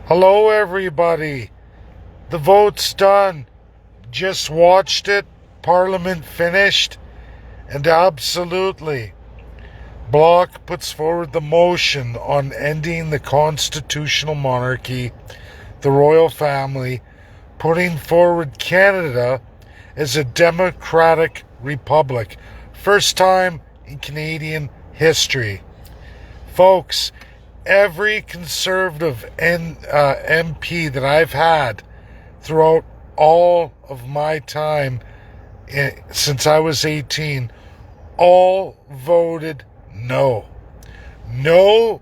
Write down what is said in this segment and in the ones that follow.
Hello, everybody. The vote's done. Just watched it. Parliament finished. And absolutely, Bloc puts forward the motion on ending the constitutional monarchy, the royal family, putting forward Canada as a democratic republic. First time in Canadian history. Folks, every conservative MP that I've had throughout all of my time since I was 18, all voted no. No,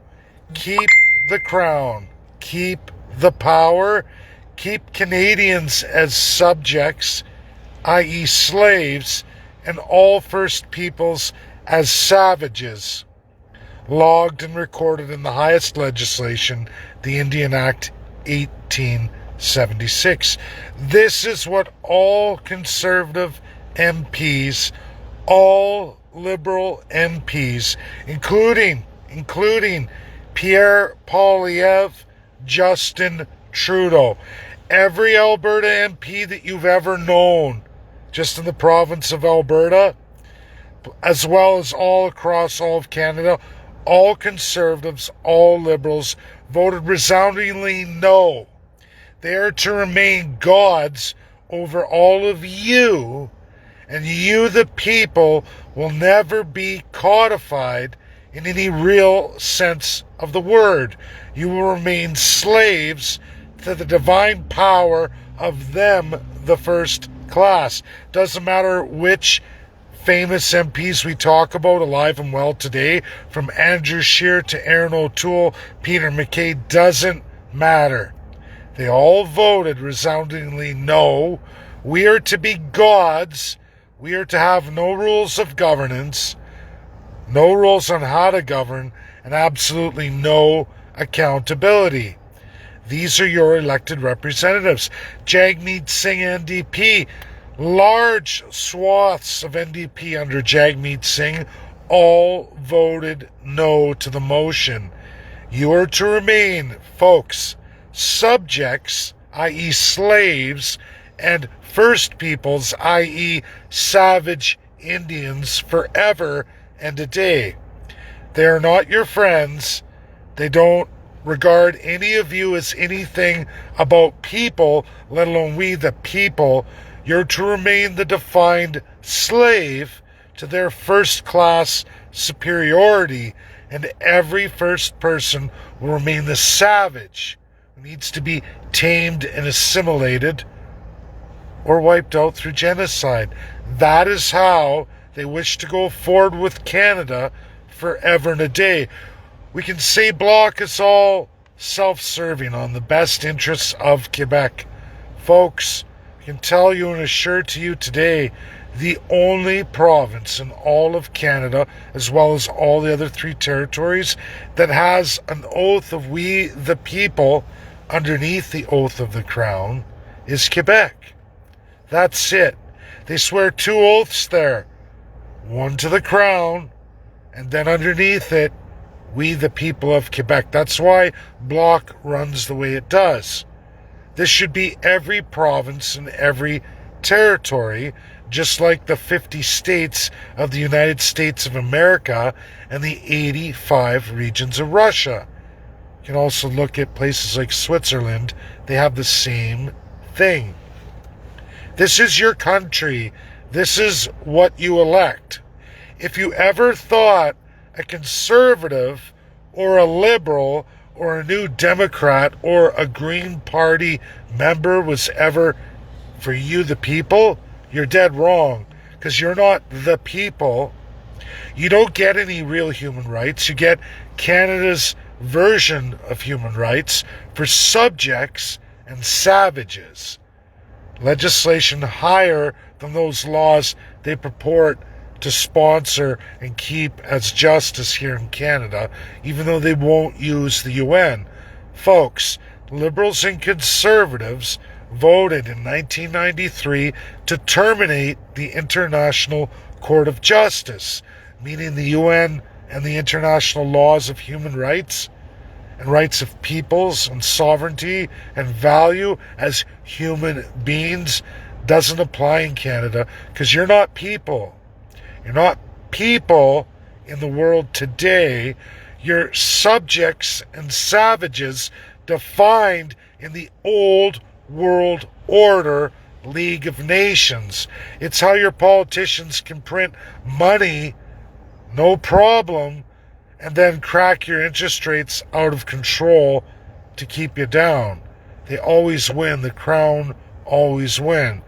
keep the crown, keep the power, keep Canadians as subjects, i.e. slaves, and all First Peoples as savages. Logged and recorded in the highest legislation, the Indian Act 1876. This is what all conservative MPs, all Liberal MPs, including Pierre Poilievre, Justin Trudeau, every Alberta MP that you've ever known, just in the province of Alberta, as well as all across all of Canada, all Conservatives, all Liberals, voted resoundingly no. They are to remain gods over all of you, and you, the people, will never be codified in any real sense of the word. You will remain slaves to the divine power of them, the first class. Doesn't matter which famous MPs we talk about alive and well today, from Andrew Scheer to Aaron O'Toole, Peter MacKay, doesn't matter. They all voted resoundingly no. We are to be gods. We are to have no rules of governance, no rules on how to govern, and absolutely no accountability. These are your elected representatives. Jagmeet Singh, NDP, large swaths of NDP under Jagmeet Singh all voted no to the motion. You are to remain, folks, subjects, i.e. slaves, and First Peoples, i.e. savage Indians, forever and a day. They are not your friends. They don't regard any of you as anything about people, let alone we the people. You're to remain the defined slave to their first-class superiority, and every first person will remain the savage who needs to be tamed and assimilated or wiped out through genocide. That is how they wish to go forward with Canada forever and a day. We can say Bloc is all self-serving on the best interests of Quebec. Folks, I can tell you and assure to you today, the only province in all of Canada, as well as all the other three territories, that has an oath of we the people underneath the oath of the crown is Quebec. That's it. They swear two oaths there. One to the crown, and then underneath it, we the people of Quebec. That's why Bloc runs the way it does. This should be every province and every territory, just like the 50 states of the United States of America and the 85 regions of Russia. You can also look at places like Switzerland. They have the same thing. This is your country. This is what you elect. If you ever thought a conservative or a liberal or a new Democrat or a Green Party member was ever for you the people, you're dead wrong, because you're not the people. You don't get any real human rights. You get Canada's version of human rights for subjects and savages. Legislation higher than those laws they purport to sponsor and keep as justice here in Canada, even though they won't use the UN. Folks, Liberals and Conservatives voted in 1993 to terminate the International Court of Justice, meaning the UN and the international laws of human rights. and rights of peoples and sovereignty and value as human beings doesn't apply in Canada, because you're not people. You're not people in the world today. You're subjects and savages defined in the old world order League of Nations. It's how your politicians can print money, no problem, and then crack your interest rates out of control to keep you down. They always win. The Crown always win.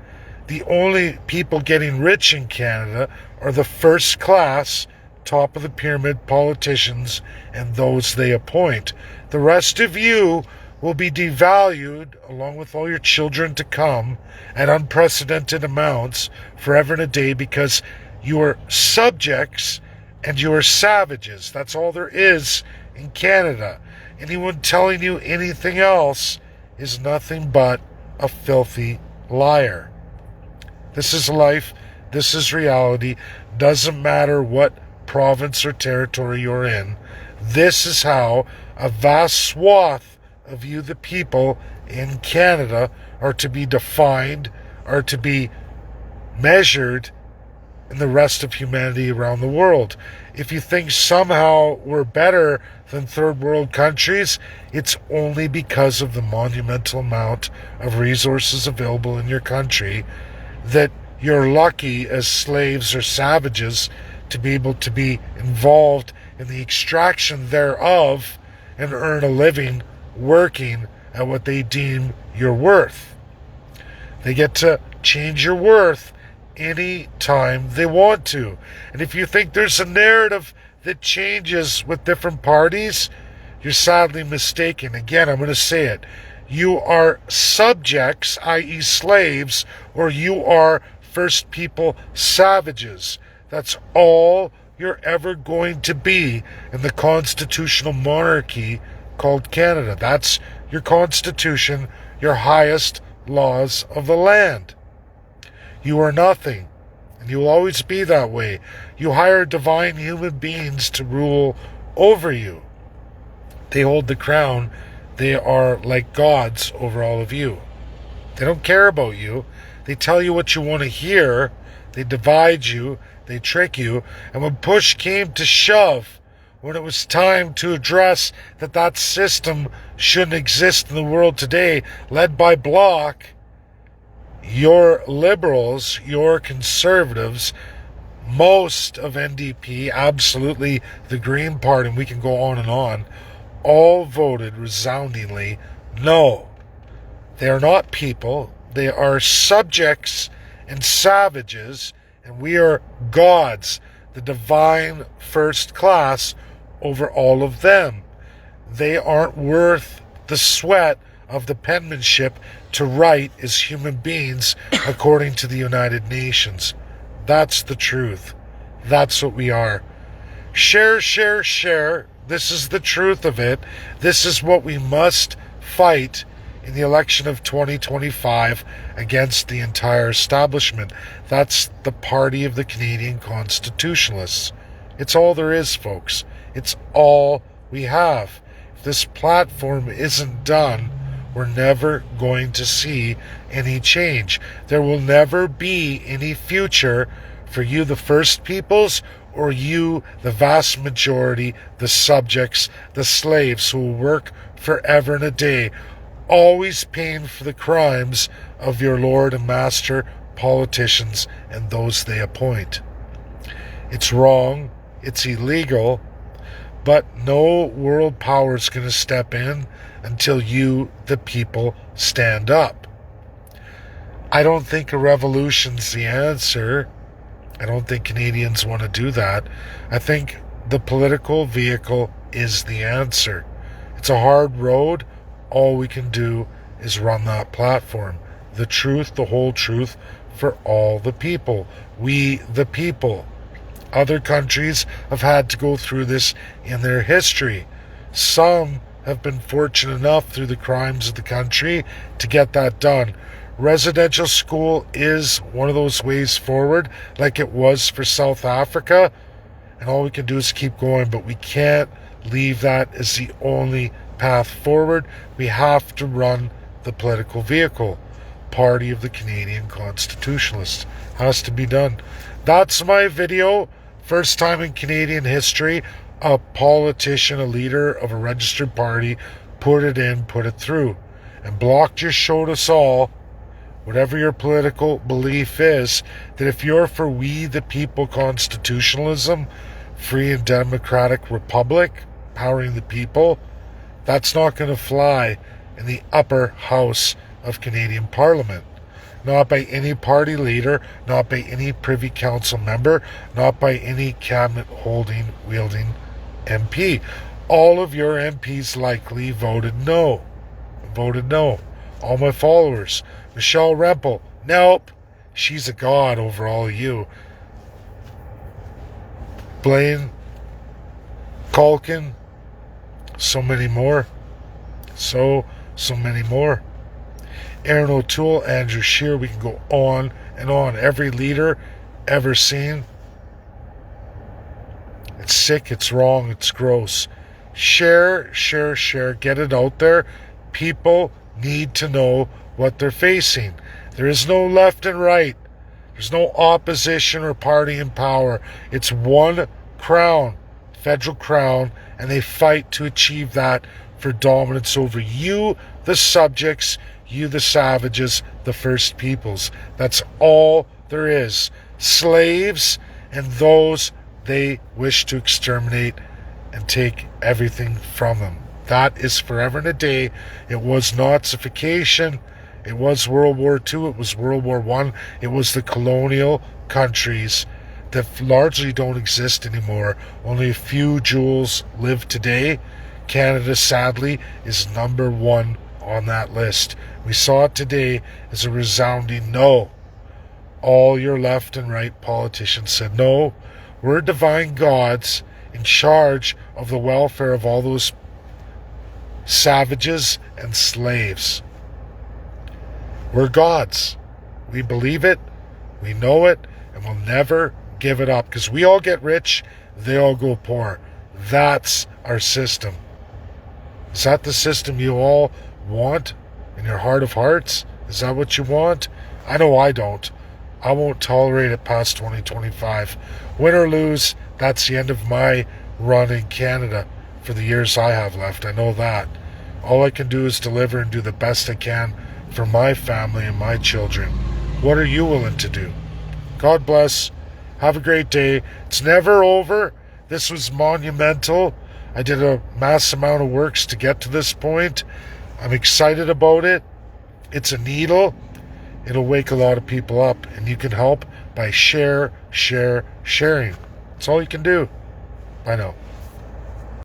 The only people getting rich in Canada are the first class, top of the pyramid politicians and those they appoint. The rest of you will be devalued, along with all your children to come, at unprecedented amounts forever and a day, because you are subjects and you are savages. That's all there is in Canada. Anyone telling you anything else is nothing but a filthy liar. This is life. This is reality. Doesn't matter what province or territory you're in. This is how a vast swath of you, the people in Canada, are to be defined, are to be measured in the rest of humanity around the world. If you think somehow we're better than third world countries, it's only because of the monumental amount of resources available in your country that you're lucky as slaves or savages to be able to be involved in the extraction thereof and earn a living working at what they deem your worth. They get to change your worth any time they want to. And if you think there's a narrative that changes with different parties, you're sadly mistaken. Again, I'm going to say it. You are subjects, i.e. slaves, or you are First People savages. That's all you're ever going to be in the constitutional monarchy called Canada. That's your constitution, your highest laws of the land. You are nothing, and you will always be that way. You hire divine human beings to rule over you. They hold the crown. They are like gods over all of you. They don't care about you. They tell you what you want to hear. They divide you. They trick you. And when push came to shove, when it was time to address that system shouldn't exist in the world today, led by Bloc, your liberals, your conservatives, most of NDP, absolutely the Green Party, and we can go on and on, all voted resoundingly no. They are not people. They are subjects and savages, and we are gods, the divine first class over all of them. They aren't worth the sweat of the penmanship to write as human beings according to the United Nations. That's the truth. That's what we are. Share, share, share. This is the truth of it. This is what we must fight in the election of 2025 against the entire establishment. That's the party of the Canadian Constitutionalists. It's all there is, folks. It's all we have. If this platform isn't done, we're never going to see any change. There will never be any future for you, the First Peoples, or you, the vast majority, the subjects, the slaves who will work forever and a day, always paying for the crimes of your Lord and Master politicians and those they appoint. It's wrong, it's illegal, but no world power is going to step in until you, the people, stand up. I don't think a revolution's the answer. I don't think Canadians want to do that. I think the political vehicle is the answer. It's a hard road. All we can do is run that platform. The truth, the whole truth, for all the people. We, the people. Other countries have had to go through this in their history. Some have been fortunate enough through the crimes of the country to get that done. Residential school is one of those ways forward, like it was for South Africa, and all we can do is keep going, but we can't leave that as the only path forward, we have to run the political vehicle. Party of the Canadian Constitutionalists. Has to be done. That's my video. First time in Canadian history, a politician, a leader of a registered party, put it in, put it through. And Block just showed us all, whatever your political belief is, that if you're for we the people constitutionalism, free and democratic republic, powering the people, that's not going to fly in the upper house of Canadian Parliament. Not by any party leader, not by any Privy Council member, not by any cabinet wielding MP. All of your MPs likely voted no. Voted no. All my followers. Michelle Rempel, nope. She's a god over all of you. Blaine, Culkin, so many more. So many more. Aaron O'Toole, Andrew Scheer, we can go on and on. Every leader ever seen. It's sick, it's wrong, it's gross. Share, get it out there. People need to know what they're facing. There is no left and right. There's no opposition or party in power. It's one crown, federal crown, and they fight to achieve that for dominance over you, the subjects, you, the savages, the First Peoples. That's all there is. Slaves and those they wish to exterminate and take everything from them. That is forever and a day. It was Nazification. It was World War II. It was World War I. It was the colonial countries that largely don't exist anymore. Only a few jewels live today. Canada, sadly, is number one on that list. We saw it today as a resounding no. All your left and right politicians said no. We're divine gods in charge of the welfare of all those savages and slaves. We're gods. We believe it, we know it, and we'll never give it up, because we all get rich, they all go poor. That's our system. Is that the system you all want in your heart of hearts? Is that what you want? I know I don't. I won't tolerate it past 2025. Win or lose, that's the end of my run in Canada for the years I have left. I know that. All I can do is deliver and do the best I can for my family and my children. What are you willing to do? God bless. Have a great day. It's never over. This was monumental. I did a mass amount of works to get to this point. I'm excited about it. It's a needle. It'll wake a lot of people up, and you can help by sharing. That's all you can do. Bye now.